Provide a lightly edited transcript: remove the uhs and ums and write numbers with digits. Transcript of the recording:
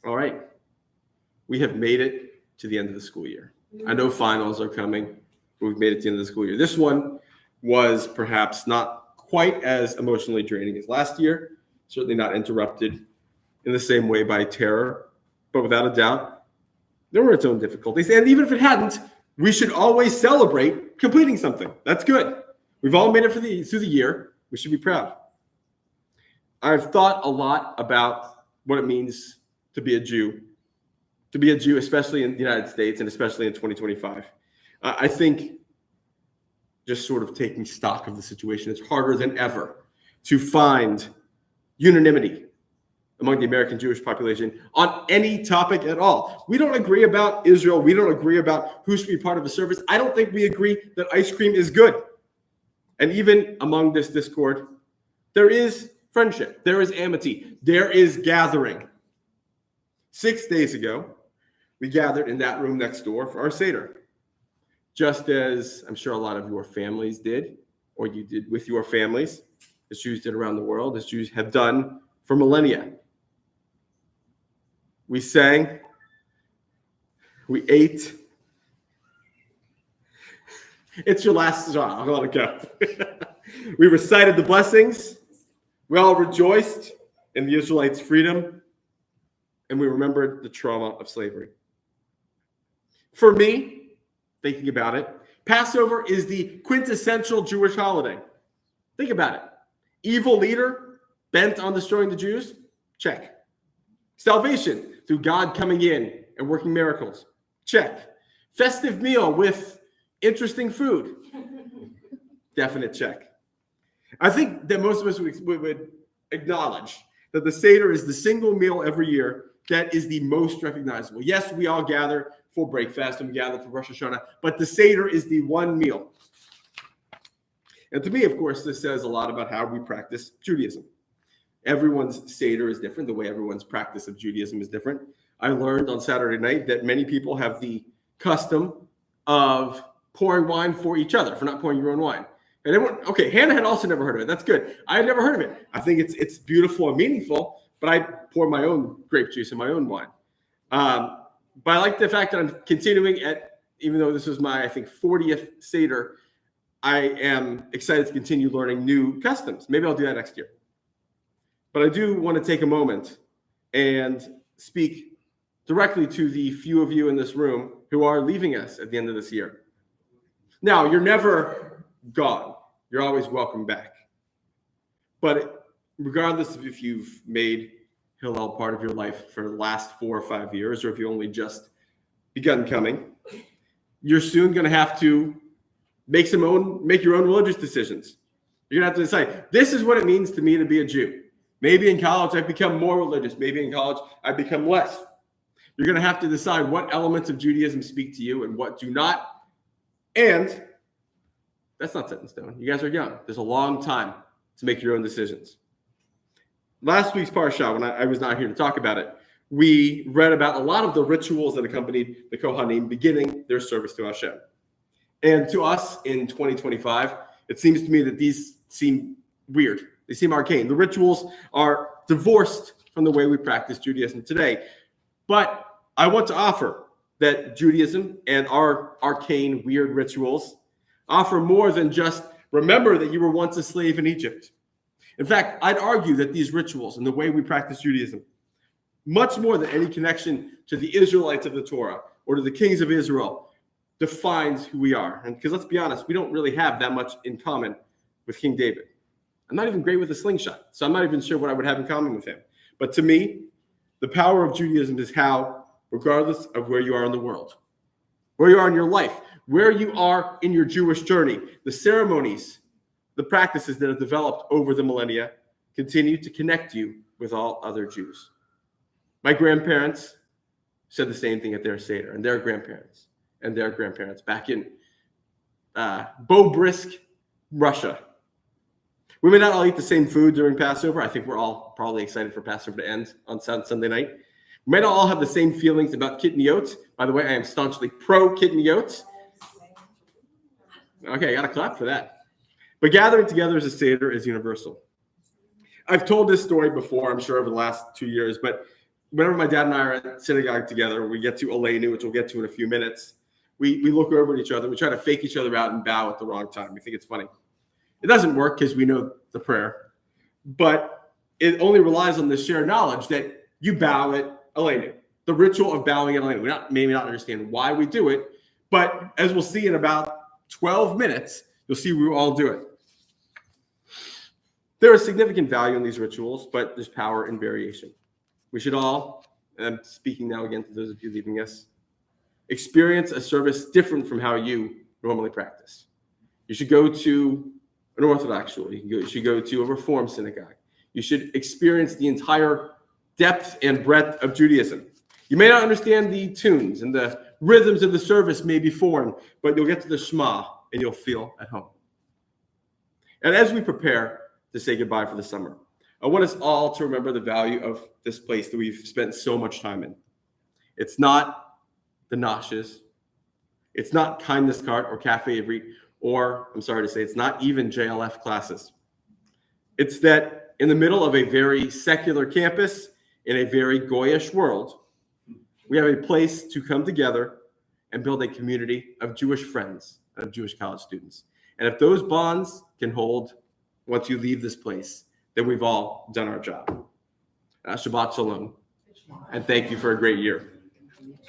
All right. We have made it to the end of the school year. I know finals are coming, but we've made it to the end of the school year. This one was perhaps not quite as emotionally draining as last year, certainly not interrupted in the same way by terror, but without a doubt, there were its own difficulties. And even if it hadn't, we should always celebrate completing something. That's good. We've all made it through the year. We should be proud. I've thought a lot about what it means to be a Jew, especially in the United States and especially in 2025. I think just sort of taking stock of the situation, it's harder than ever to find unanimity among the American Jewish population on any topic at all. We don't agree about Israel. We don't agree about who should be part of a service. I don't think we agree that ice cream is good. And even among this discord, there is friendship. There is amity. There is gathering. 6 days ago, we gathered in that room next door for our Seder. Just as I'm sure a lot of your families did, or you did with your families, as Jews did around the world, as Jews have done for millennia. We sang, we ate. It's your last song. I'll let it go. We recited the blessings. We all rejoiced in the Israelites' freedom, and we remembered the trauma of slavery. For me, thinking about it, Passover is the quintessential Jewish holiday. Think about it. Evil leader bent on destroying the Jews? Check. Salvation through God coming in and working miracles? Check. Festive meal with interesting food? Definite check. I think that most of us would acknowledge that the Seder is the single meal every year that is the most recognizable. Yes, we all gather for breakfast and we gather for Rosh Hashanah, but the Seder is the one meal. And to me, of course, this says a lot about how we practice Judaism. Everyone's Seder is different. The way everyone's practice of Judaism is different. I learned on Saturday night that many people have the custom of pouring wine for each other, for not pouring your own wine. And everyone, okay, Hannah had also never heard of it. That's good. I had never heard of it. I think it's beautiful and meaningful, but I pour my own grape juice and my own wine. But I like the fact that I'm continuing even though this was my, I think, 40th Seder, I am excited to continue learning new customs. Maybe I'll do that next year. But I do want to take a moment and speak directly to the few of you in this room who are leaving us at the end of this year. Now, you're never gone. You're always welcome back. But regardless of if you've made Hillel part of your life for the last 4 or 5 years, or if you only just begun coming, you're soon going to have to make your own religious decisions. You're going to have to decide, this is what it means to me to be a Jew. Maybe in college I've become more religious. Maybe in college I've become less. You're going to have to decide what elements of Judaism speak to you and what do not. And that's not set in stone. You guys are young. There's a long time to make your own decisions. Last week's Parsha, when I was not here to talk about it, we read about a lot of the rituals that accompanied the Kohanim beginning their service to Hashem. And to us in 2025, it seems to me that these seem weird. They seem arcane. The rituals are divorced from the way we practice Judaism today. But I want to offer that Judaism and our arcane, weird rituals offer more than just remember that you were once a slave in Egypt. In fact, I'd argue that these rituals and the way we practice Judaism, much more than any connection to the Israelites of the Torah or to the kings of Israel, defines who we are. And because let's be honest, we don't really have that much in common with King David. I'm not even great with a slingshot, so I'm not even sure what I would have in common with him. But to me, the power of Judaism is how, regardless of where you are in the world, where you are in your life, where you are in your Jewish journey, the ceremonies, the practices that have developed over the millennia continue to connect you with all other Jews. My grandparents said the same thing at their Seder, and their grandparents back in Bobrisk, Russia. We may not all eat the same food during Passover. I think we're all probably excited for Passover to end on Sunday night. We may not all have the same feelings about kitniot. By the way, I am staunchly pro-kitniot. Okay, I got to clap for that. But gathering together as a Seder is universal. I've told this story before, I'm sure, over the last 2 years, but whenever my dad and I are at synagogue together, we get to Aleinu, which we'll get to in a few minutes. We look over at each other. We try to fake each other out and bow at the wrong time. We think it's funny. It doesn't work because we know the prayer, but it only relies on the shared knowledge that you bow at Aleinu. The ritual of bowing at Aleinu. We maybe not understand why we do it, but as we'll see in about 12 minutes, you'll see we all do it. There is significant value in these rituals, but there's power in variation. We should all, and I'm speaking now again to those of you leaving us, experience a service different from how you normally practice. You should go to an Orthodox shul. You should go to a Reformed synagogue. You should experience the entire depth and breadth of Judaism. You may not understand the tunes and the rhythms of the service may be foreign, but you'll get to the Shema and you'll feel at home. And as we prepare to say goodbye for the summer, I want us all to remember the value of this place that we've spent so much time in. It's not the Noshes. It's not Kindness Cart or Cafe Avery, or I'm sorry to say, it's not even JLF classes. It's that in the middle of a very secular campus, in a very Goyish world, we have a place to come together and build a community of Jewish friends and of Jewish college students. And if those bonds can hold once you leave this place, then we've all done our job. Shabbat Shalom. And thank you for a great year.